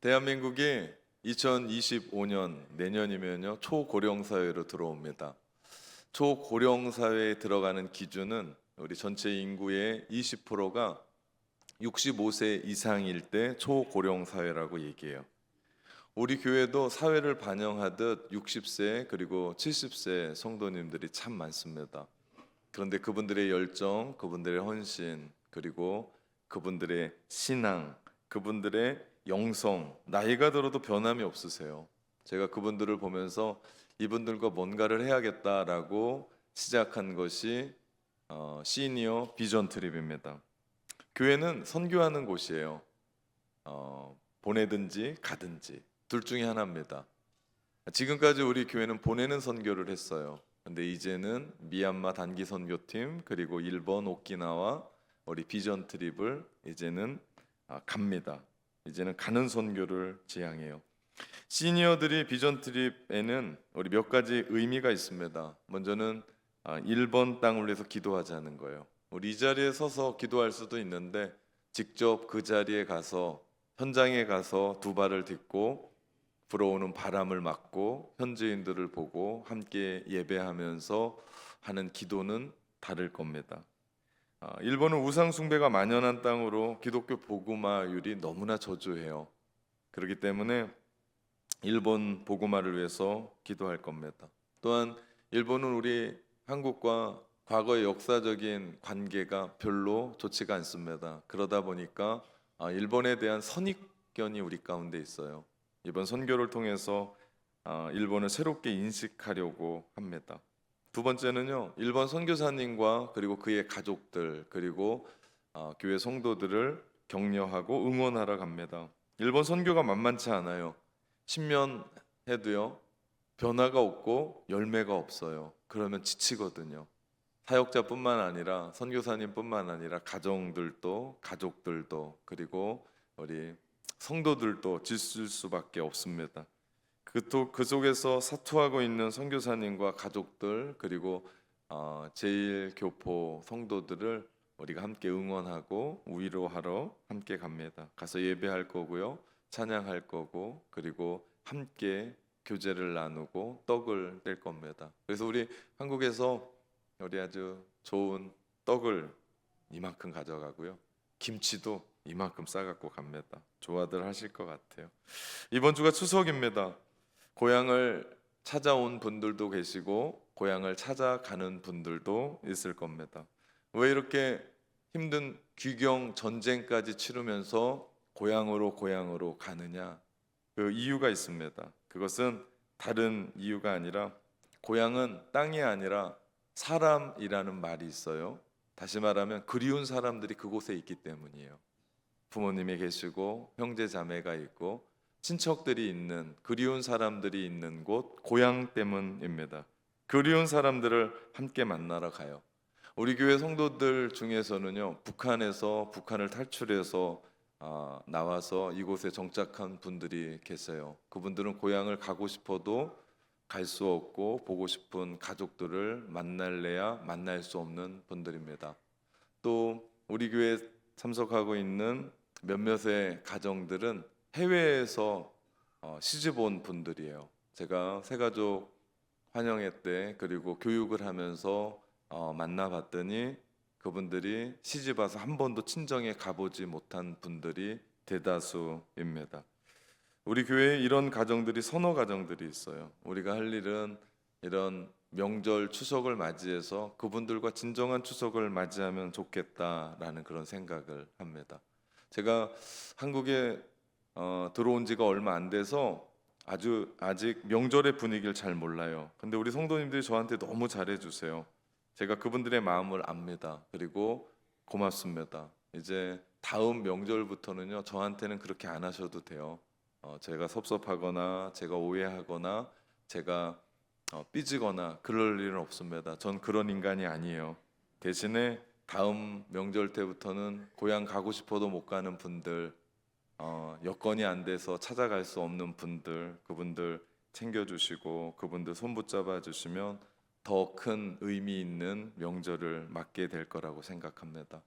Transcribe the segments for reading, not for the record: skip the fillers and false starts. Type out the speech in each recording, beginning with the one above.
대한민국이 2025년 내년이면요 초고령 사회로 들어옵니다. 초고령 사회에 들어가는 기준은 우리 전체 인구의 20%가 65세 이상일 때 초고령 사회라고 얘기해요. 우리 교회도 사회를 반영하듯 60세 그리고 70세 성도님들이 참 많습니다. 그런데 그분들의 열정, 그분들의 헌신, 그리고 그분들의 신앙, 그분들의 영성, 나이가 들어도 변함이 없으세요. 제가 그분들을 보면서 이분들과 뭔가를 해야겠다라고 시작한 것이 시니어 비전 트립입니다. 교회는 선교하는 곳이에요. 보내든지 가든지 둘 중에 하나입니다. 지금까지 우리 교회는 보내는 선교를 했어요. 근데 이제는 미얀마 단기 선교팀 그리고 일본 오키나와 우리 비전 트립을 이제는 갑니다. 이제는 가는 선교를 지향해요. 시니어들이 비전 트립에는 우리 몇 가지 의미가 있습니다. 먼저는 1번 땅을 위해서 기도하자는 거예요. 우리 이 자리에 서서 기도할 수도 있는데 직접 그 자리에 가서 현장에 가서 두 발을 딛고 불어오는 바람을 맞고 현지인들을 보고 함께 예배하면서 하는 기도는 다를 겁니다. 일본은 우상 숭배가 만연한 땅으로 기독교 복음화율이 너무나 저조해요. 그렇기 때문에 일본 복음화를 위해서 기도할 겁니다. 또한 일본은 우리 한국과 과거의 역사적인 관계가 별로 좋지가 않습니다. 그러다 보니까 일본에 대한 선입견이 우리 가운데 있어요. 이번 선교를 통해서 일본을 새롭게 인식하려고 합니다. 두 번째는요, 일본 선교사님과 그리고 그의 가족들 그리고 교회 성도들을 격려하고 응원하러 갑니다. 일본 선교가 만만치 않아요. 10년 해도요 변화가 없고 열매가 없어요. 그러면 지치거든요. 사역자뿐만 아니라 선교사님뿐만 아니라 가족들도 그리고 우리 성도들도 지칠 수밖에 없습니다. 그 속에서 사투하고 있는 선교사님과 가족들 그리고 제일교포 성도들을 우리가 함께 응원하고 위로하러 함께 갑니다. 가서 예배할 거고요, 찬양할 거고 그리고 함께 교제를 나누고 떡을 뗄 겁니다. 그래서 우리 한국에서 우리 아주 좋은 떡을 이만큼 가져가고요, 김치도 이만큼 싸갖고 갑니다. 좋아들 하실 것 같아요. 이번 주가 추석입니다. 고향을 찾아온 분들도 계시고 고향을 찾아가는 분들도 있을 겁니다. 왜 이렇게 힘든 귀경 전쟁까지 치르면서 고향으로 가느냐? 그 이유가 있습니다. 그것은 다른 이유가 아니라 고향은 땅이 아니라 사람이라는 말이 있어요. 다시 말하면 그리운 사람들이 그곳에 있기 때문이에요. 부모님이 계시고 형제 자매가 있고 친척들이 있는 그리운 사람들이 있는 곳 고향 때문입니다. 그리운 사람들을 함께 만나러 가요. 우리 교회 성도들 중에서는요, 북한을 탈출해서 나와서 이곳에 정착한 분들이 계세요. 그분들은 고향을 가고 싶어도 갈 수 없고 보고 싶은 가족들을 만날래야 만날 수 없는 분들입니다. 또 우리 교회에 참석하고 있는 몇몇의 가정들은 해외에서 시집 온 분들이에요. 제가 새가족 환영회 때 그리고 교육을 하면서 만나봤더니 그분들이 시집 와서 한 번도 친정에 가보지 못한 분들이 대다수입니다. 우리 교회에 이런 가정들이 서너 가정들이 있어요. 우리가 할 일은 이런 명절 추석을 맞이해서 그분들과 진정한 추석을 맞이하면 좋겠다라는 그런 생각을 합니다. 제가 한국에 들어온 지가 얼마 안 돼서 아직 명절의 분위기를 잘 몰라요. 근데 우리 성도님들이 저한테 너무 잘해주세요. 제가 그분들의 마음을 압니다. 그리고 고맙습니다. 이제 다음 명절부터는요, 저한테는 그렇게 안 하셔도 돼요. 제가 섭섭하거나 제가 오해하거나 제가 삐지거나 그럴 일은 없습니다. 전 그런 인간이 아니에요. 대신에 다음 명절 때부터는 고향 가고 싶어도 못 가는 분들, 여건이 안 돼서 찾아갈 수 없는 분들, 그분들 챙겨주시고 그분들 손 붙잡아 주시면 더 큰 의미 있는 명절을 맞게 될 거라고 생각합니다.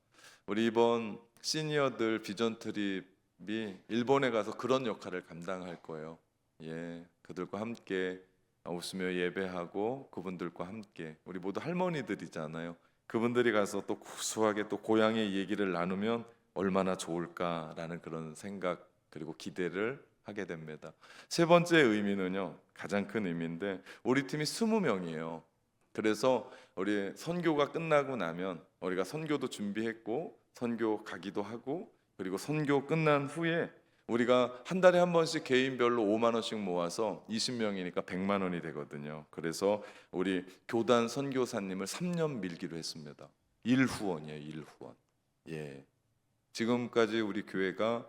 우리 이번 시니어들 비전 트립 일본에 가서 그런 역할을 감당할 거예요. 예, 그들과 함께 웃으며 예배하고 그분들과 함께 우리 모두 할머니들이잖아요. 그분들이 가서 또 구수하게 또 고향의 얘기를 나누면 얼마나 좋을까라는 그런 생각 그리고 기대를 하게 됩니다. 세 번째 의미는요, 가장 큰 의미인데 우리 팀이 20명이에요. 그래서 우리 선교가 끝나고 나면 우리가 선교도 준비했고 선교 가기도 하고 그리고 선교 끝난 후에 우리가 한 달에 한 번씩 개인별로 5만 원씩 모아서 20명이니까 100만 원이 되거든요. 그래서 우리 교단 선교사님을 3년 밀기로 했습니다. 일후원이에요, 일후원. 예. 지금까지 우리 교회가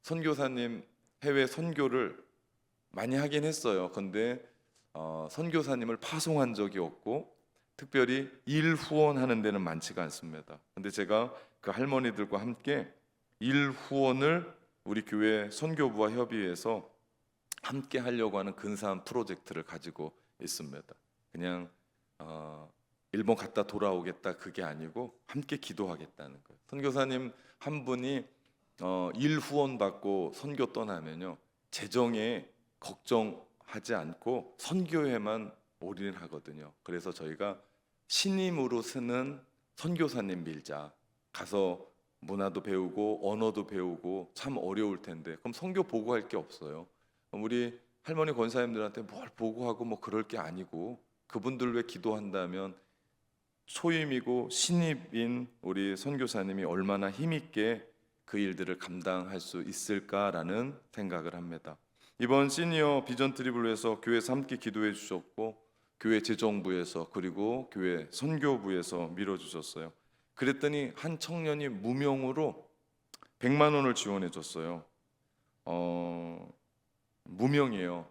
선교사님 해외 선교를 많이 하긴 했어요. 근데 선교사님을 파송한 적이 없고 특별히 일 후원하는 데는 많지가 않습니다. 근데 제가 그 할머니들과 함께 일 후원을 우리 교회 선교부와 협의해서 함께 하려고 하는 근사한 프로젝트를 가지고 있습니다. 그냥 일본 갔다 돌아오겠다 그게 아니고 함께 기도하겠다는 거예요. 선교사님 한 분이 일 후원 받고 선교 떠나면요 재정에 걱정하지 않고 선교에만 올인하거든요. 그래서 저희가 신임으로 쓰는 선교사님 밀자. 가서 문화도 배우고 언어도 배우고 참 어려울 텐데 그럼 선교 보고할 게 없어요. 우리 할머니 권사님들한테 뭘 보고하고 뭐 그럴 게 아니고 그분들 왜 기도한다면 초임이고 신입인 우리 선교사님이 얼마나 힘있게 그 일들을 감당할 수 있을까라는 생각을 합니다. 이번 시니어 비전 트립을 위해서 교회에서 함께 기도해 주셨고 교회 재정부에서 그리고 교회 선교부에서 밀어주셨어요. 그랬더니 한 청년이 무명으로 100만 원을 지원해 줬어요. 무명이에요.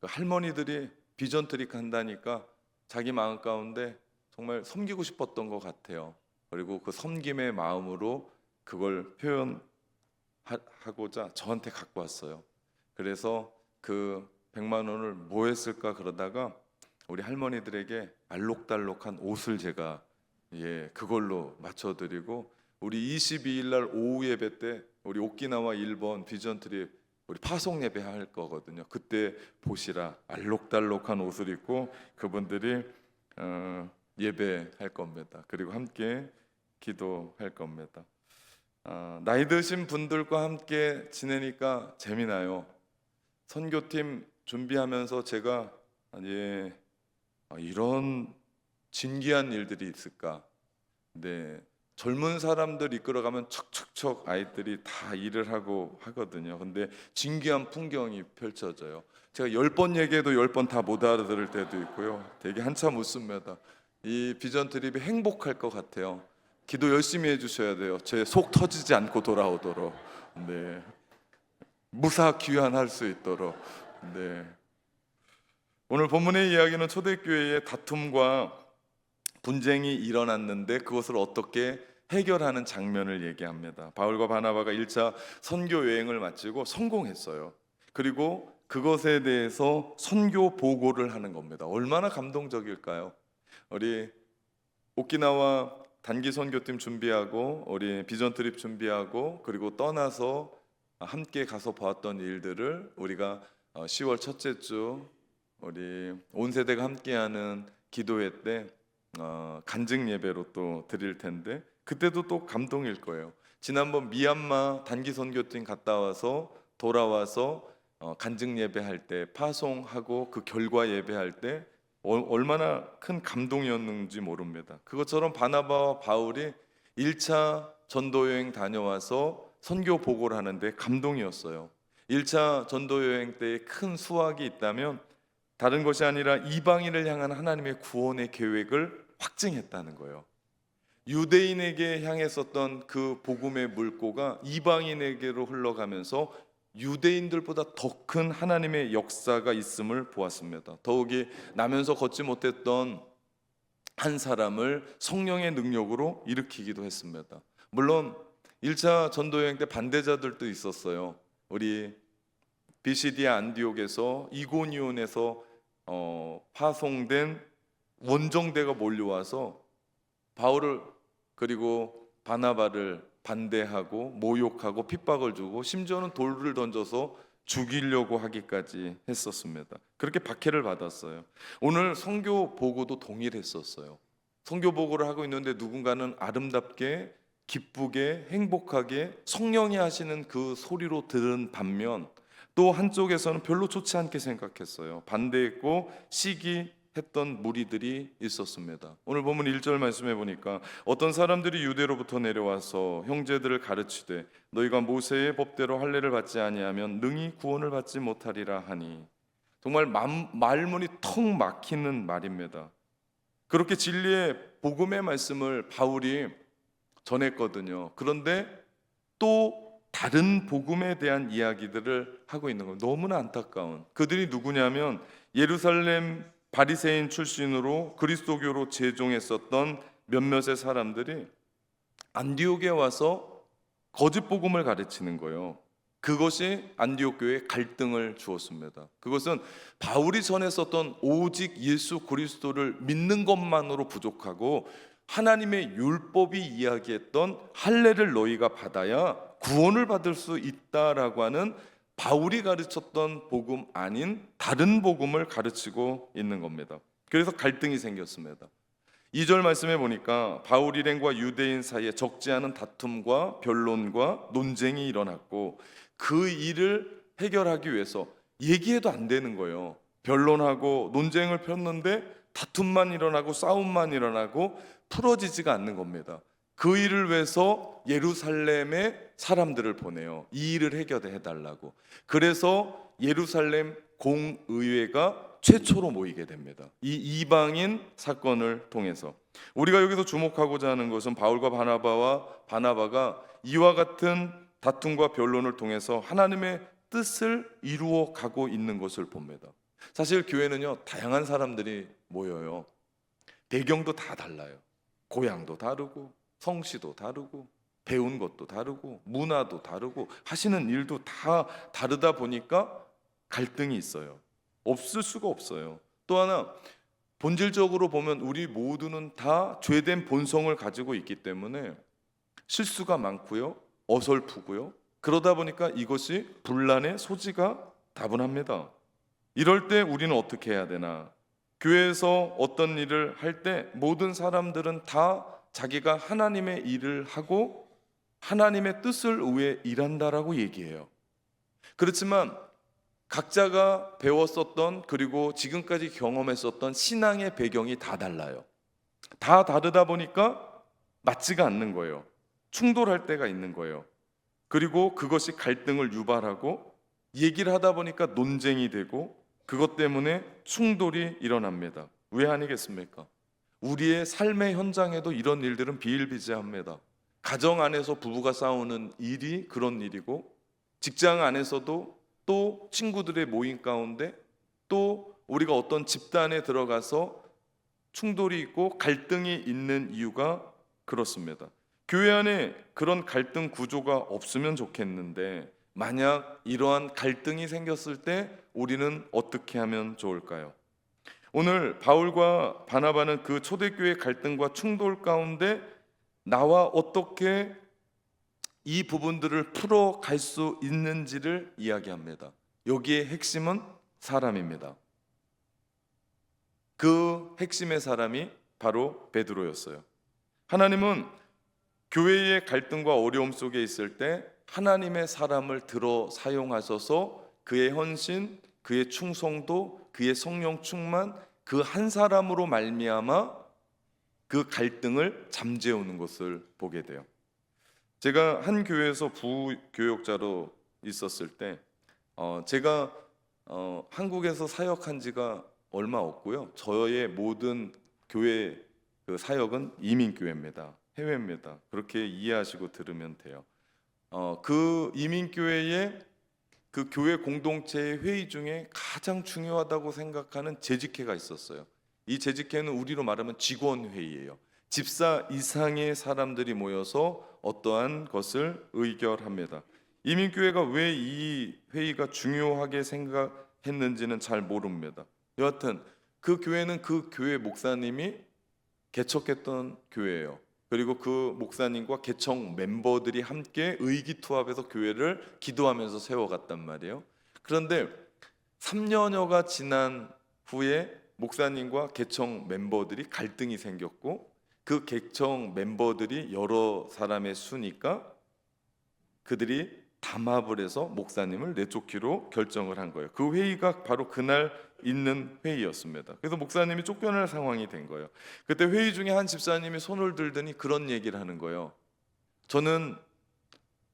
그 할머니들이 비전 트립 한다니까 자기 마음 가운데 정말 섬기고 싶었던 것 같아요. 그리고 그 섬김의 마음으로 그걸 표현하고자 저한테 갖고 왔어요. 그래서 그 100만 원을 뭐 했을까 그러다가 우리 할머니들에게 알록달록한 옷을 제가 그걸로 맞춰드리고 우리 22일 날 오후 예배 때 우리 오키나와 일본 비전 트립 우리 파송 예배 할 거거든요. 그때 보시라 알록달록한 옷을 입고 그분들이 예배할 겁니다. 그리고 함께 기도할 겁니다. 나이 드신 분들과 함께 지내니까 재미나요. 선교팀 준비하면서 제가 이런 진기한 일들이 있을까? 네, 젊은 사람들 이끌어가면 척척척 아이들이 다 일을 하고 하거든요. 근데 진기한 풍경이 펼쳐져요. 제가 10번 얘기해도 10번 다 못 알아들을 때도 있고요. 되게 한참 웃습니다. 이 비전 트립이 행복할 것 같아요. 기도 열심히 해주셔야 돼요. 제 속 터지지 않고 돌아오도록. 네, 무사 귀환할 수 있도록. 네. 오늘 본문의 이야기는 초대교회의 다툼과 분쟁이 일어났는데 그것을 어떻게 해결하는 장면을 얘기합니다. 바울과 바나바가 1차 선교 여행을 마치고 성공했어요. 그리고 그것에 대해서 선교 보고를 하는 겁니다. 얼마나 감동적일까요? 우리 오키나와 단기 선교팀 준비하고 우리 비전 트립 준비하고 그리고 떠나서 함께 가서 보았던 일들을 우리가 10월 첫째 주 우리 온 세대가 함께하는 기도회 때 간증 예배로 또 드릴 텐데 그때도 또 감동일 거예요. 지난번 미얀마 단기 선교팀 갔다 와서 돌아와서 간증 예배할 때 파송하고 그 결과 예배할 때 얼마나 큰 감동이었는지 모릅니다. 그것처럼 바나바와 바울이 1차 전도 여행 다녀와서 선교 보고를 하는데 감동이었어요. 1차 전도 여행 때에 큰 수확이 있다면 다른 것이 아니라 이방인을 향한 하나님의 구원의 계획을 확증했다는 거예요. 유대인에게 향했었던 그 복음의 물꼬가 이방인에게로 흘러가면서 유대인들보다 더 큰 하나님의 역사가 있음을 보았습니다. 더욱이 나면서 걷지 못했던 한 사람을 성령의 능력으로 일으키기도 했습니다. 물론 1차 전도여행 때 반대자들도 있었어요. 우리 비시디아 안디옥에서 이고니온에서 파송된 원정대가 몰려와서 바울을 그리고 바나바를 반대하고 모욕하고 핍박을 주고 심지어는 돌을 던져서 죽이려고 하기까지 했었습니다. 그렇게 박해를 받았어요. 오늘 선교 보고도 동일했었어요. 선교 보고를 하고 있는데 누군가는 아름답게 기쁘게 행복하게 성령이 하시는 그 소리로 들은 반면 또 한쪽에서는 별로 좋지 않게 생각했어요. 반대했고 시기했던 무리들이 있었습니다. 오늘 보면 1절 말씀해 보니까 어떤 사람들이 유대로부터 내려와서 형제들을 가르치되 너희가 모세의 법대로 할례를 받지 아니하면 능히 구원을 받지 못하리라 하니, 정말 말문이 턱 막히는 말입니다. 그렇게 진리의 복음의 말씀을 바울이 전했거든요. 그런데 또 다른 복음에 대한 이야기들을 하고 있는 거예요. 너무나 안타까운. 그들이 누구냐면 예루살렘 바리새인 출신으로 그리스도교로 제종했었던 몇몇의 사람들이 안디옥에 와서 거짓 복음을 가르치는 거예요. 그것이 안디옥 교회에 갈등을 주었습니다. 그것은 바울이 전했었던 오직 예수 그리스도를 믿는 것만으로 부족하고 하나님의 율법이 이야기했던 할례를 너희가 받아야 구원을 받을 수 있다라고 하는 바울이 가르쳤던 복음 아닌 다른 복음을 가르치고 있는 겁니다. 그래서 갈등이 생겼습니다. 2절 말씀해 보니까 바울 일행과 유대인 사이에 적지 않은 다툼과 변론과 논쟁이 일어났고 그 일을 해결하기 위해서 얘기해도 안 되는 거예요. 변론하고 논쟁을 폈는데 다툼만 일어나고 싸움만 일어나고 풀어지지가 않는 겁니다. 그 일을 위해서 예루살렘에 사람들을 보내요. 이 일을 해결해 달라고. 그래서 예루살렘 공의회가 최초로 모이게 됩니다. 이 이방인 사건을 통해서 우리가 여기서 주목하고자 하는 것은 바울과 바나바가 이와 같은 다툼과 변론을 통해서 하나님의 뜻을 이루어 가고 있는 것을 봅니다. 사실 교회는요, 다양한 사람들이 모여요. 배경도 다 달라요. 고향도 다르고 성씨도 다르고 배운 것도 다르고 문화도 다르고 하시는 일도 다 다르다 보니까 갈등이 있어요. 없을 수가 없어요. 또 하나, 본질적으로 보면 우리 모두는 다 죄된 본성을 가지고 있기 때문에 실수가 많고요, 어설프고요. 그러다 보니까 이것이 분란의 소지가 다분합니다. 이럴 때 우리는 어떻게 해야 되나? 교회에서 어떤 일을 할 때 모든 사람들은 다 자기가 하나님의 일을 하고 하나님의 뜻을 위해 일한다라고 얘기해요. 그렇지만 각자가 배웠었던 그리고 지금까지 경험했었던 신앙의 배경이 다 달라요. 다 다르다 보니까 맞지가 않는 거예요. 충돌할 때가 있는 거예요. 그리고 그것이 갈등을 유발하고 얘기를 하다 보니까 논쟁이 되고 그것 때문에 충돌이 일어납니다. 왜 아니겠습니까? 우리의 삶의 현장에도 이런 일들은 비일비재합니다. 가정 안에서 부부가 싸우는 일이 그런 일이고 직장 안에서도 또 친구들의 모임 가운데 또 우리가 어떤 집단에 들어가서 충돌이 있고 갈등이 있는 이유가 그렇습니다. 교회 안에 그런 갈등 구조가 없으면 좋겠는데 만약 이러한 갈등이 생겼을 때 우리는 어떻게 하면 좋을까요? 오늘 바울과 바나바는 그 초대교회 갈등과 충돌 가운데 나와 어떻게 이 부분들을 풀어갈 수 있는지를 이야기합니다. 여기에 핵심은 사람입니다. 그 핵심의 사람이 바로 베드로였어요. 하나님은 교회의 갈등과 어려움 속에 있을 때 하나님의 사람을 들어 사용하셔서 그의 헌신, 그의 충성도, 그의 성령 충만 그 한 사람으로 말미암아 그 갈등을 잠재우는 것을 보게 돼요. 제가 한 교회에서 부교역자로 있었을 때 제가 한국에서 사역한 지가 얼마 없고요. 저의 모든 교회 그 사역은 이민교회입니다. 해외입니다. 그렇게 이해하시고 들으면 돼요. 그 이민교회의 그 교회 공동체의 회의 중에 가장 중요하다고 생각하는 재직회가 있었어요. 이 재직회는 우리로 말하면 직원회의예요. 집사 이상의 사람들이 모여서 어떠한 것을 의결합니다. 이민교회가 왜 이 회의가 중요하게 생각했는지는 잘 모릅니다. 여하튼 그 교회는 그 교회 목사님이 개척했던 교회예요. 그리고 그 목사님과 개청 멤버들이 함께 의기투합해서 교회를 기도하면서 세워갔단 말이에요. 그런데 3년여가 지난 후에 목사님과 개청 멤버들이 갈등이 생겼고, 그 개청 멤버들이 여러 사람의 수니까 그들이 담합을 해서 목사님을 내쫓기로 결정을 한 거예요. 그 회의가 바로 그날 있는 회의였습니다. 그래서 목사님이 쫓겨날 상황이 된 거예요. 그때 회의 중에 한 집사님이 손을 들더니 그런 얘기를 하는 거예요. 저는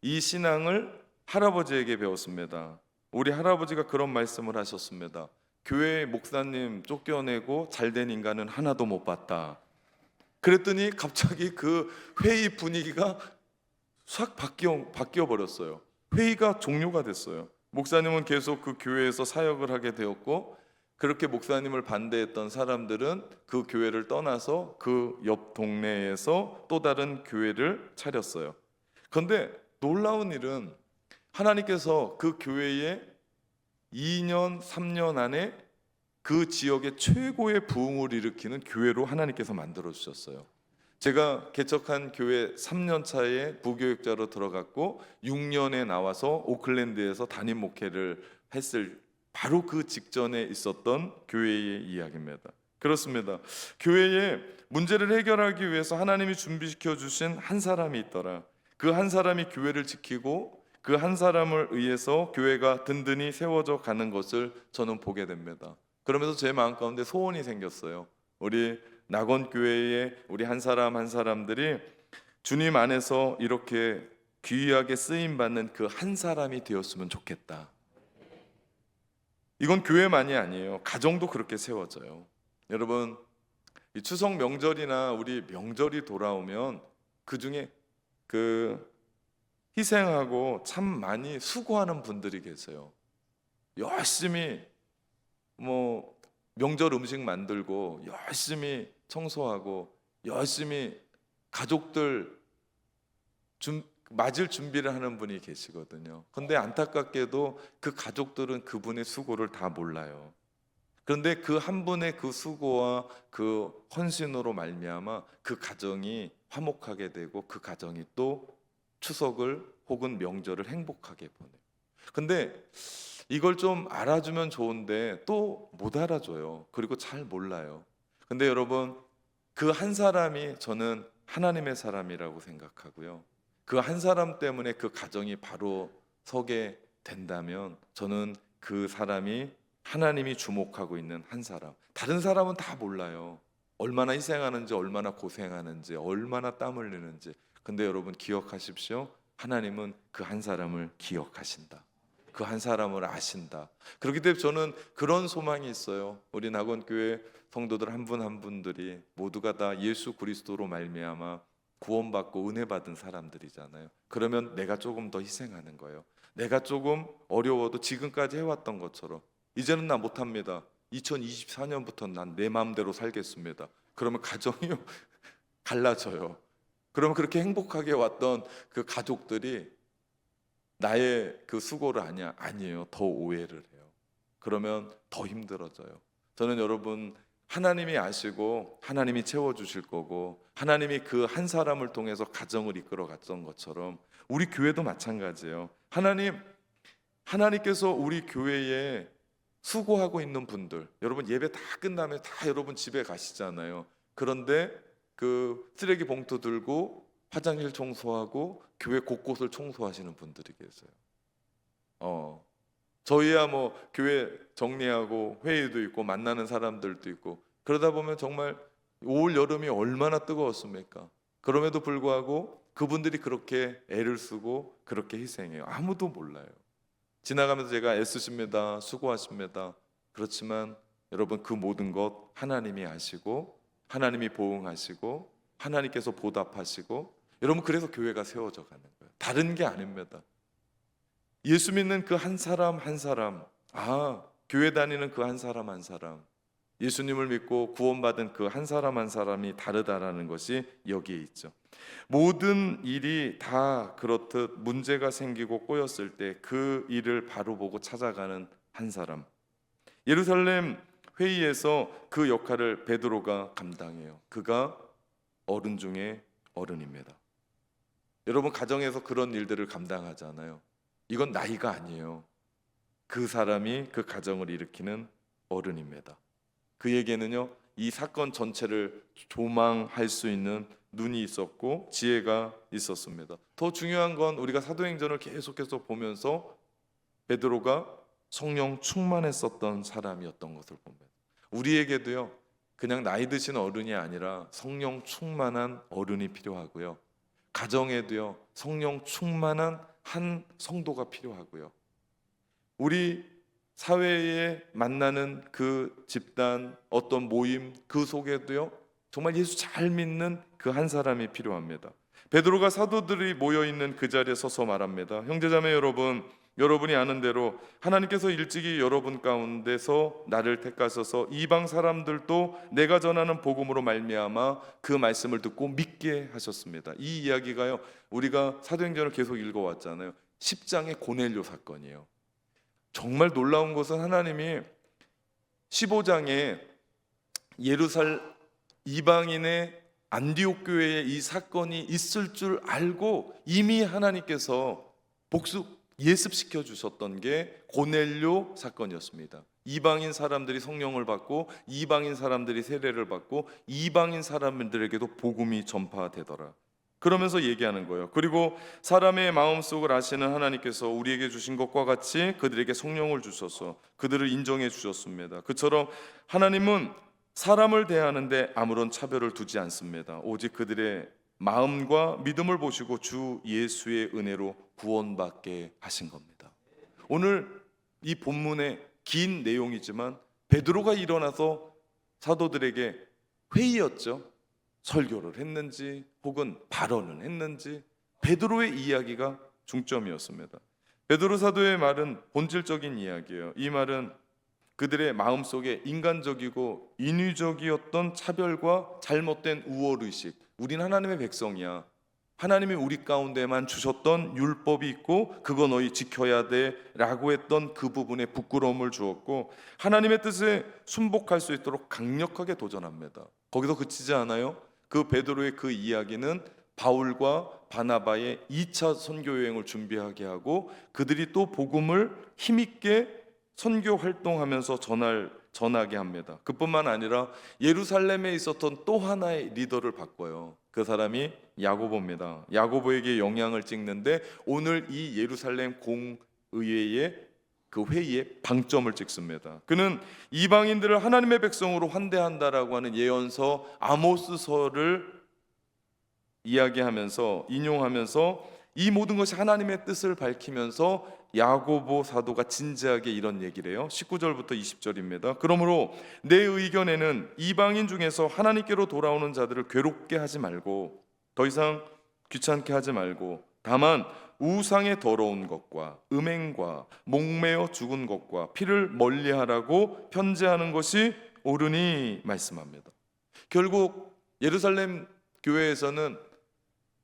이 신앙을 할아버지에게 배웠습니다. 우리 할아버지가 그런 말씀을 하셨습니다. 교회 목사님 쫓겨내고 잘된 인간은 하나도 못 봤다. 그랬더니 갑자기 그 회의 분위기가 싹 바뀌어 버렸어요. 회의가 종료가 됐어요. 목사님은 계속 그 교회에서 사역을 하게 되었고, 그렇게 목사님을 반대했던 사람들은 그 교회를 떠나서 그 옆 동네에서 또 다른 교회를 차렸어요. 그런데 놀라운 일은 하나님께서 그 교회에 2년, 3년 안에 그 지역의 최고의 부흥을 일으키는 교회로 하나님께서 만들어 주셨어요. 제가 개척한 교회 3년 차에 부교육자로 들어갔고 6년에 나와서 오클랜드에서 담임 목회를 했을 바로 그 직전에 있었던 교회의 이야기입니다. 그렇습니다. 교회에 문제를 해결하기 위해서 하나님이 준비시켜 주신 한 사람이 있더라. 그 한 사람이 교회를 지키고 그 한 사람을 의해서 교회가 든든히 세워져 가는 것을 저는 보게 됩니다. 그러면서 제 마음 가운데 소원이 생겼어요. 우리 낙원교회의 우리 한 사람 한 사람들이 주님 안에서 이렇게 귀하게 쓰임받는 그 한 사람이 되었으면 좋겠다. 이건 교회만이 아니에요. 가정도 그렇게 세워져요. 여러분, 이 추석 명절이나 우리 명절이 돌아오면 그 중에 그 희생하고 참 많이 수고하는 분들이 계세요. 열심히 명절 음식 만들고 열심히 청소하고 열심히 가족들 맞을 준비를 하는 분이 계시거든요. 그런데 안타깝게도 그 가족들은 그분의 수고를 다 몰라요. 그런데 그 한 분의 그 수고와 그 헌신으로 말미암아 그 가정이 화목하게 되고 그 가정이 또 추석을 혹은 명절을 행복하게 보내요. 근데 이걸 좀 알아주면 좋은데 또 못 알아줘요. 그리고 잘 몰라요. 근데 여러분, 그 한 사람이 저는 하나님의 사람이라고 생각하고요. 그 한 사람 때문에 그 가정이 바로 서게 된다면 저는 그 사람이 하나님이 주목하고 있는 한 사람. 다른 사람은 다 몰라요. 얼마나 희생하는지, 얼마나 고생하는지, 얼마나 땀 흘리는지. 근데 여러분 기억하십시오. 하나님은 그 한 사람을 기억하신다. 그 한 사람을 아신다. 그렇기 때문에 저는 그런 소망이 있어요. 우리 낙원교회 성도들 한 분 한 분들이 모두가 다 예수 그리스도로 말미암아 구원받고 은혜 받은 사람들이잖아요. 그러면 내가 조금 더 희생하는 거예요. 내가 조금 어려워도 지금까지 해왔던 것처럼 이제는 나 못합니다. 2024년부터 난 내 마음대로 살겠습니다. 그러면 가정이 갈라져요. 그러면 그렇게 행복하게 왔던 그 가족들이 나의 그 수고를 아니에요. 더 오해를 해요. 그러면 더 힘들어져요. 저는 여러분, 하나님이 아시고 하나님이 채워주실 거고 하나님이 그 한 사람을 통해서 가정을 이끌어 갔던 것처럼 우리 교회도 마찬가지예요. 하나님께서 우리 교회에 수고하고 있는 분들, 여러분 예배 다 끝나면 다 여러분 집에 가시잖아요. 그런데 그 쓰레기 봉투 들고 화장실 청소하고 교회 곳곳을 청소하시는 분들이 계세요. 저희야 교회 정리하고 회의도 있고 만나는 사람들도 있고 그러다 보면 정말 올 여름이 얼마나 뜨거웠습니까? 그럼에도 불구하고 그분들이 그렇게 애를 쓰고 그렇게 희생해요. 아무도 몰라요. 지나가면서 제가 애쓰십니다, 수고하십니다. 그렇지만 여러분, 그 모든 것 하나님이 아시고 하나님이 보응하시고 하나님께서 보답하시고, 여러분 그래서 교회가 세워져 가는 거예요. 다른 게 아닙니다. 예수 믿는 그 한 사람 한 사람, 교회 다니는 그 한 사람 한 사람, 예수님을 믿고 구원받은 그 한 사람 한 사람이 다르다라는 것이 여기에 있죠. 모든 일이 다 그렇듯 문제가 생기고 꼬였을 때 그 일을 바로 보고 찾아가는 한 사람. 예루살렘 회의에서 그 역할을 베드로가 감당해요. 그가 어른 중에 어른입니다. 여러분, 가정에서 그런 일들을 감당하잖아요. 이건 나이가 아니에요. 그 사람이 그 가정을 일으키는 어른입니다. 그에게는요, 이 사건 전체를 조망할 수 있는 눈이 있었고 지혜가 있었습니다. 더 중요한 건 우리가 사도행전을 계속해서 보면서 베드로가 성령 충만했었던 사람이었던 것을 봅니다. 우리에게도요, 그냥 나이 드신 어른이 아니라 성령 충만한 어른이 필요하고요, 가정에도요 성령 충만한 한 성도가 필요하고요, 우리 사회에 만나는 그 집단, 어떤 모임, 그 속에도요 정말 예수 잘 믿는 그 한 사람이 필요합니다. 베드로가 사도들이 모여있는 그 자리에 서서 말합니다. 형제자매 여러분, 여러분이 아는 대로 하나님께서 일찍이 여러분 가운데서 나를 택하셔서 이방 사람들도 내가 전하는 복음으로 말미암아 그 말씀을 듣고 믿게 하셨습니다. 이 이야기가요, 우리가 사도행전을 계속 읽어왔잖아요. 10장의 고넬료 사건이에요. 정말 놀라운 것은 하나님이 15장에 이방인의 안디옥 교회에 이 사건이 있을 줄 알고 이미 하나님께서 예습시켜 주셨던 게 고넬료 사건이었습니다. 이방인 사람들이 성령을 받고 이방인 사람들이 세례를 받고 이방인 사람들에게도 복음이 전파되더라. 그러면서 얘기하는 거예요. 그리고 사람의 마음속을 아시는 하나님께서 우리에게 주신 것과 같이 그들에게 성령을 주셔서 그들을 인정해 주셨습니다. 그처럼 하나님은 사람을 대하는데 아무런 차별을 두지 않습니다. 오직 그들의 마음과 믿음을 보시고 주 예수의 은혜로 구원받게 하신 겁니다. 오늘 이 본문의 긴 내용이지만 베드로가 일어나서 사도들에게 회의였죠. 설교를 했는지 혹은 발언을 했는지 베드로의 이야기가 중점이었습니다. 베드로 사도의 말은 본질적인 이야기예요. 이 말은 그들의 마음속에 인간적이고 인위적이었던 차별과 잘못된 우월의식, 우린 하나님의 백성이야, 하나님이 우리 가운데만 주셨던 율법이 있고 그거 너희 지켜야 돼 라고 했던 그 부분에 부끄러움을 주었고, 하나님의 뜻에 순복할 수 있도록 강력하게 도전합니다. 거기서 그치지 않아요. 그 베드로의 그 이야기는 바울과 바나바의 2차 선교 여행을 준비하게 하고 그들이 또 복음을 힘있게 선교 활동하면서 전하게 합니다. 그뿐만 아니라 예루살렘에 있었던 또 하나의 리더를 바꿔요. 그 사람이 야고보입니다. 야고보에게 영향을 찍는데 오늘 이 예루살렘 공의회의 그 회의에 방점을 찍습니다. 그는 이방인들을 하나님의 백성으로 환대한다라고 하는 예언서 아모스서를 이야기하면서 인용하면서 이 모든 것이 하나님의 뜻을 밝히면서 야고보 사도가 진지하게 이런 얘기를 해요. 19절부터 20절입니다. 그러므로 내 의견에는 이방인 중에서 하나님께로 돌아오는 자들을 괴롭게 하지 말고 더 이상 귀찮게 하지 말고 다만 우상의 더러운 것과 음행과 목매어 죽은 것과 피를 멀리하라고 편지하는 것이 옳으니 말씀합니다. 결국 예루살렘 교회에서는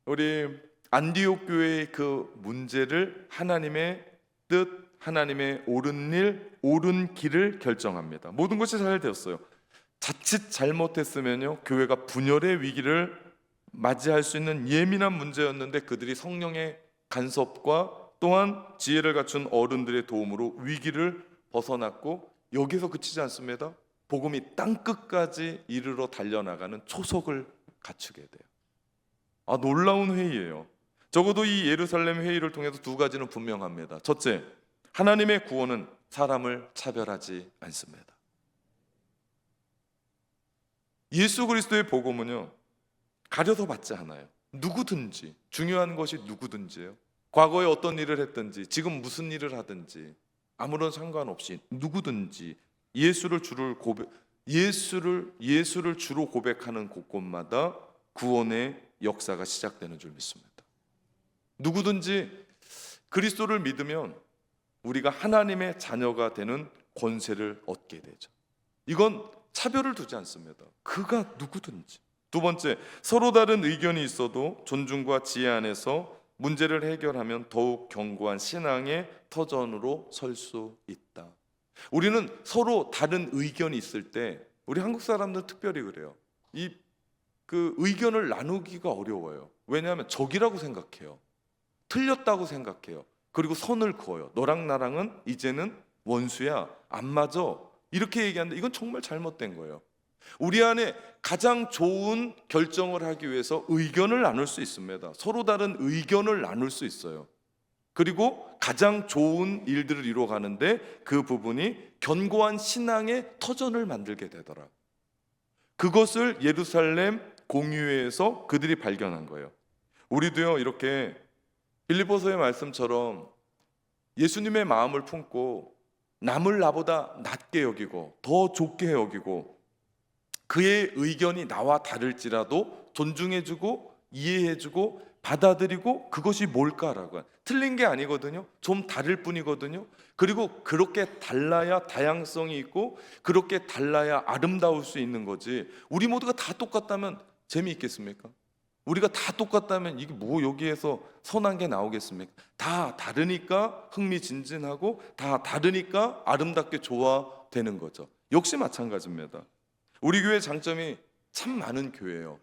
우리 안디옥 교회의 그 문제를 하나님의 뜻, 하나님의 옳은 일, 옳은 길을 결정합니다. 모든 것이 잘 되었어요. 자칫 잘못했으면요 교회가 분열의 위기를 맞이할 수 있는 예민한 문제였는데 그들이 성령의 간섭과 또한 지혜를 갖춘 어른들의 도움으로 위기를 벗어났고 여기서 그치지 않습니다. 복음이 땅끝까지 이르러 달려나가는 초석을 갖추게 돼요. 놀라운 회의예요. 적어도 이 예루살렘 회의를 통해서 두 가지는 분명합니다. 첫째, 하나님의 구원은 사람을 차별하지 않습니다. 예수 그리스도의 복음은요 가려서 받지 않아요. 누구든지, 중요한 것이 누구든지예요. 과거에 어떤 일을 했든지 지금 무슨 일을 하든지 아무런 상관없이 누구든지 예수를 주로 고백하는 곳곳마다 구원의 역사가 시작되는 줄 믿습니다. 누구든지 그리스도를 믿으면 우리가 하나님의 자녀가 되는 권세를 얻게 되죠. 이건 차별을 두지 않습니다. 그가 누구든지. 두 번째, 서로 다른 의견이 있어도 존중과 지혜 안에서 문제를 해결하면 더욱 견고한 신앙의 터전으로 설 수 있다. 우리는 서로 다른 의견이 있을 때, 우리 한국 사람들 특별히 그래요. 그 의견을 나누기가 어려워요. 왜냐하면 적이라고 생각해요. 틀렸다고 생각해요. 그리고 선을 그어요. 너랑 나랑은 이제는 원수야, 안 맞아, 이렇게 얘기하는데 이건 정말 잘못된 거예요. 우리 안에 가장 좋은 결정을 하기 위해서 의견을 나눌 수 있습니다. 서로 다른 의견을 나눌 수 있어요. 그리고 가장 좋은 일들을 이루어가는데 그 부분이 견고한 신앙의 터전을 만들게 되더라. 그것을 예루살렘 공유회에서 그들이 발견한 거예요. 우리도요, 이렇게 빌립보서의 말씀처럼 예수님의 마음을 품고 남을 나보다 낮게 여기고 더 좋게 여기고 그의 의견이 나와 다를지라도 존중해주고 이해해주고 받아들이고, 그것이 뭘까라고. 틀린 게 아니거든요. 좀 다를 뿐이거든요. 그리고 그렇게 달라야 다양성이 있고 그렇게 달라야 아름다울 수 있는 거지, 우리 모두가 다 똑같다면 재미있겠습니까? 우리가 다 똑같다면 이게 뭐 여기에서 선한 게 나오겠습니까? 다 다르니까 흥미진진하고 다 다르니까 아름답게 조화되는 거죠. 역시 마찬가지입니다. 우리 교회 장점이 참 많은 교회예요.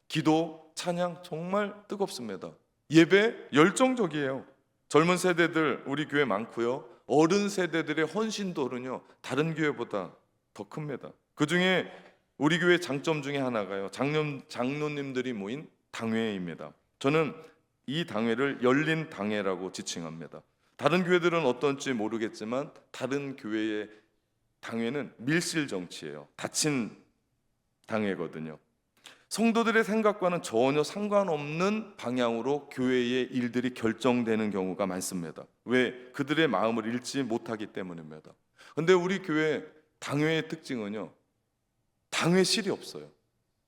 기도, 찬양 정말 뜨겁습니다. 예배 열정적이에요. 젊은 세대들 우리 교회 많고요. 어른 세대들의 헌신도는요, 다른 교회보다 더 큽니다. 그 중에 우리 교회 장점 중에 하나가요, 장로님들이 모인 당회입니다. 저는 이 당회를 열린 당회라고 지칭합니다. 다른 교회들은 어떤지 모르겠지만 다른 교회의 당회는 밀실 정치예요. 닫힌 당회거든요. 성도들의 생각과는 전혀 상관없는 방향으로 교회의 일들이 결정되는 경우가 많습니다. 왜? 그들의 마음을 읽지 못하기 때문입니다. 그런데 우리 교회 당회의 특징은요, 당회실이 없어요.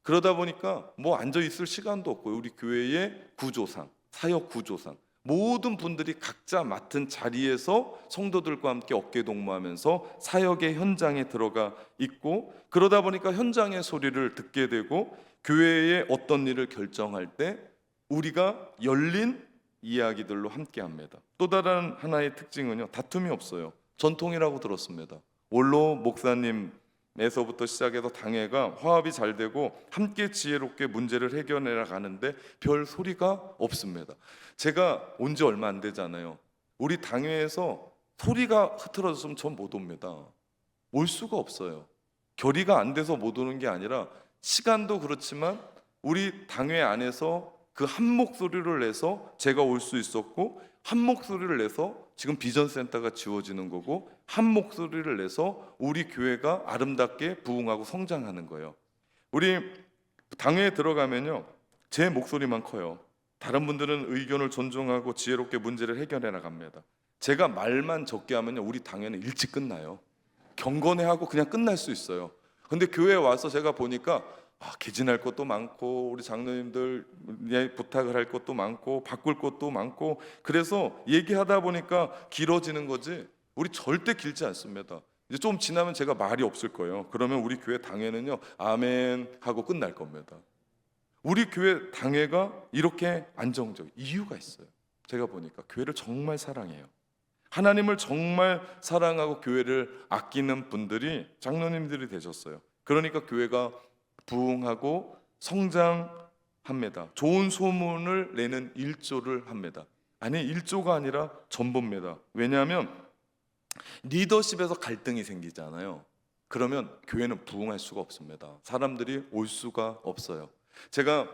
그러다 보니까 뭐 앉아 있을 시간도 없고요. 우리 교회의 구조상, 사역 구조상 모든 분들이 각자 맡은 자리에서 성도들과 함께 어깨동무하면서 사역의 현장에 들어가 있고, 그러다 보니까 현장의 소리를 듣게 되고 교회의 어떤 일을 결정할 때 우리가 열린 이야기들로 함께 합니다. 또 다른 하나의 특징은요, 다툼이 없어요. 전통이라고 들었습니다. 원로 목사님에서부터 시작해서 당회가 화합이 잘 되고 함께 지혜롭게 문제를 해결해 가는데 별 소리가 없습니다. 제가 온 지 얼마 안 되잖아요. 우리 당회에서 소리가 흐트러졌으면 전 못 옵니다. 올 수가 없어요. 결의가 안 돼서 못 오는 게 아니라 시간도 그렇지만 우리 당회 안에서 그 한 목소리를 내서 제가 올 수 있었고, 한 목소리를 내서 지금 비전센터가 지워지는 거고, 한 목소리를 내서 우리 교회가 아름답게 부흥하고 성장하는 거예요. 우리 당회에 들어가면요, 제 목소리만 커요. 다른 분들은 의견을 존중하고 지혜롭게 문제를 해결해 나갑니다. 제가 말만 적게 하면요, 우리 당회는 일찍 끝나요. 경건회하고 그냥 끝날 수 있어요. 근데 교회에 와서 제가 보니까 개진할 것도 많고 우리 장로님들 부탁을 할 것도 많고 바꿀 것도 많고, 그래서 얘기하다 보니까 길어지는 거지 우리 절대 길지 않습니다. 이제 좀 지나면 제가 말이 없을 거예요. 그러면 우리 교회 당회는요, 아멘 하고 끝날 겁니다. 우리 교회 당회가 이렇게 안정적 이유가 있어요. 제가 보니까 교회를 정말 사랑해요. 하나님을 정말 사랑하고 교회를 아끼는 분들이 장로님들이 되셨어요. 그러니까 교회가 부흥하고 성장합니다. 좋은 소문을 내는 일조를 합니다. 아니, 일조가 아니라 전부입니다. 왜냐하면 리더십에서 갈등이 생기잖아요. 그러면 교회는 부흥할 수가 없습니다. 사람들이 올 수가 없어요. 제가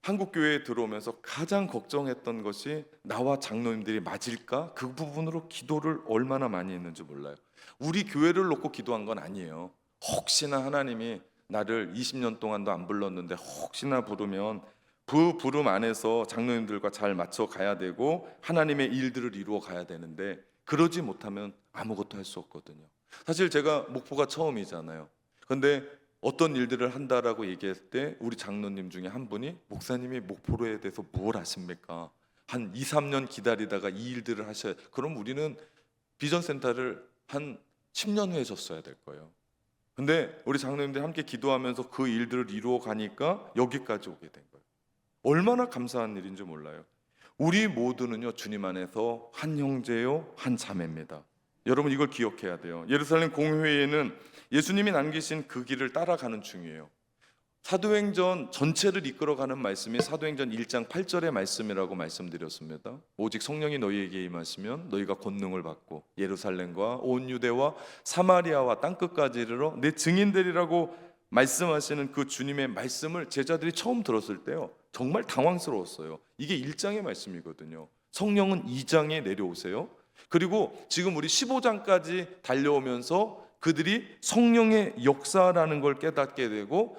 한국 교회에 들어오면서 가장 걱정했던 것이 나와 장로님들이 맞을까? 그 부분으로 기도를 얼마나 많이 했는지 몰라요. 우리 교회를 놓고 기도한 건 아니에요. 혹시나 하나님이 나를 20년 동안도 안 불렀는데 혹시나 부르면 그 부름 안에서 장로님들과 잘 맞춰 가야 되고 하나님의 일들을 이루어 가야 되는데, 그러지 못하면 아무것도 할 수 없거든요. 사실 제가 목포가 처음이잖아요. 근데 어떤 일들을 한다라고 얘기했을 때 우리 장로님 중에 한 분이, 목사님이 목포로에 대해서 뭘 아십니까? 한 2, 3년 기다리다가 이 일들을 하셔야, 그럼 우리는 비전센터를 한 10년 후에 줬어야 될 거예요. 근데 우리 장로님들이 함께 기도하면서 그 일들을 이루어 가니까 여기까지 오게 된 거예요. 얼마나 감사한 일인지 몰라요. 우리 모두는요, 주님 안에서 한 형제요 한 자매입니다. 여러분 이걸 기억해야 돼요. 예루살렘 공회에는 예수님이 남기신 그 길을 따라가는 중이에요. 사도행전 전체를 이끌어가는 말씀이 사도행전 1장 8절의 말씀이라고 말씀드렸습니다. 오직 성령이 너희에게 임하시면 너희가 권능을 받고 예루살렘과 온 유대와 사마리아와 땅끝까지 이르러 내 증인들이라고 말씀하시는 그 주님의 말씀을 제자들이 처음 들었을 때요, 정말 당황스러웠어요. 이게 1장의 말씀이거든요. 성령은 2장에 내려오세요. 그리고 지금 우리 15장까지 달려오면서 그들이 성령의 역사라는 걸 깨닫게 되고,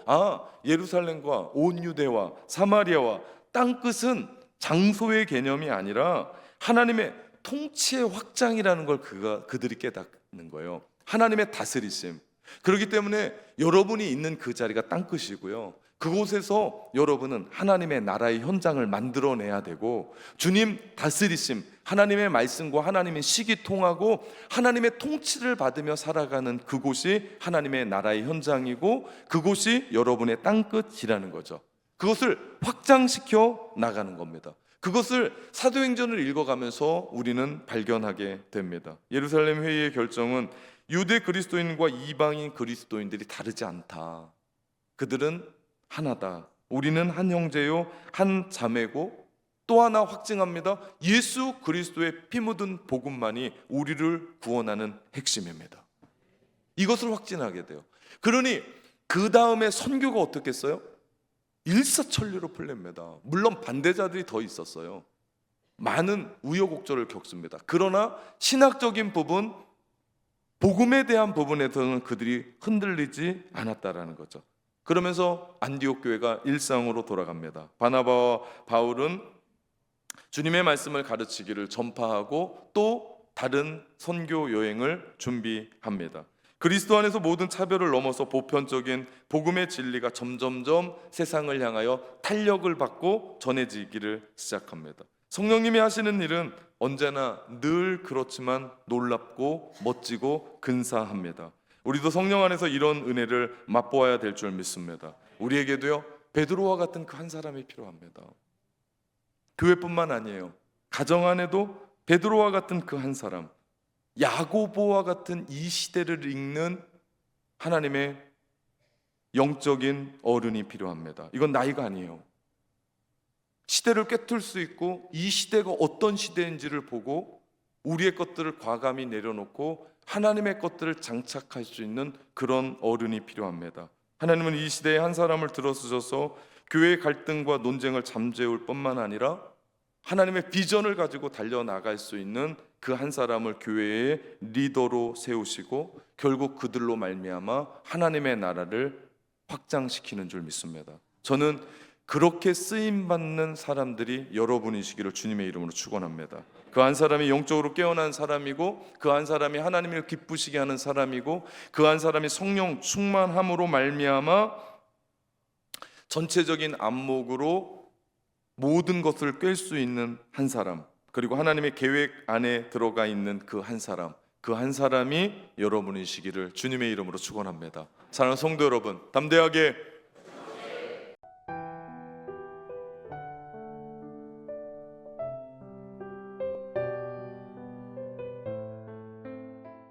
예루살렘과 온 유대와 사마리아와 땅끝은 장소의 개념이 아니라 하나님의 통치의 확장이라는 걸 그들이 깨닫는 거예요. 하나님의 다스리심. 그렇기 때문에 여러분이 있는 그 자리가 땅끝이고요, 그곳에서 여러분은 하나님의 나라의 현장을 만들어내야 되고, 주님 다스리심, 하나님의 말씀과 하나님의 식이 통하고 하나님의 통치를 받으며 살아가는 그곳이 하나님의 나라의 현장이고, 그곳이 여러분의 땅끝이라는 거죠. 그것을 확장시켜 나가는 겁니다. 그것을 사도행전을 읽어가면서 우리는 발견하게 됩니다. 예루살렘 회의의 결정은 유대 그리스도인과 이방인 그리스도인들이 다르지 않다. 그들은 하나다. 우리는 한 형제요 한 자매고, 또 하나 확증합니다. 예수 그리스도의 피 묻은 복음만이 우리를 구원하는 핵심입니다. 이것을 확진하게 돼요. 그러니 그 다음에 선교가 어떻겠어요? 일사천리로 풀립니다. 물론 반대자들이 더 있었어요. 많은 우여곡절을 겪습니다. 그러나 신학적인 부분, 복음에 대한 부분에서는 그들이 흔들리지 않았다라는 거죠. 그러면서 안디옥 교회가 일상으로 돌아갑니다. 바나바와 바울은 주님의 말씀을 가르치기를 전파하고 또 다른 선교 여행을 준비합니다. 그리스도 안에서 모든 차별을 넘어서 보편적인 복음의 진리가 점점점 세상을 향하여 탄력을 받고 전해지기를 시작합니다. 성령님이 하시는 일은 언제나 늘 그렇지만 놀랍고 멋지고 근사합니다. 우리도 성령 안에서 이런 은혜를 맛보아야 될 줄 믿습니다. 우리에게도요, 베드로와 같은 그 한 사람이 필요합니다. 교회뿐만 아니에요. 가정 안에도 베드로와 같은 그 한 사람, 야고보와 같은 이 시대를 읽는 하나님의 영적인 어른이 필요합니다. 이건 나이가 아니에요. 시대를 꿰뚫을 수 있고 이 시대가 어떤 시대인지를 보고 우리의 것들을 과감히 내려놓고 하나님의 것들을 장착할 수 있는 그런 어른이 필요합니다. 하나님은 이 시대에 한 사람을 들어주셔서 교회의 갈등과 논쟁을 잠재울 뿐만 아니라 하나님의 비전을 가지고 달려나갈 수 있는 그 한 사람을 교회의 리더로 세우시고 결국 그들로 말미암아 하나님의 나라를 확장시키는 줄 믿습니다. 저는 그렇게 쓰임받는 사람들이 여러분이시기를 주님의 이름으로 축원합니다. 그 한 사람이 영적으로 깨어난 사람이고, 그 한 사람이 하나님을 기쁘시게 하는 사람이고, 그 한 사람이 성령 충만함으로 말미암아 전체적인 안목으로 모든 것을 꿰 수 있는 한 사람, 그리고 하나님의 계획 안에 들어가 있는 그 한 사람, 그 한 사람이 여러분이시기를 주님의 이름으로 축원합니다. 사랑하는 성도 여러분, 담대하게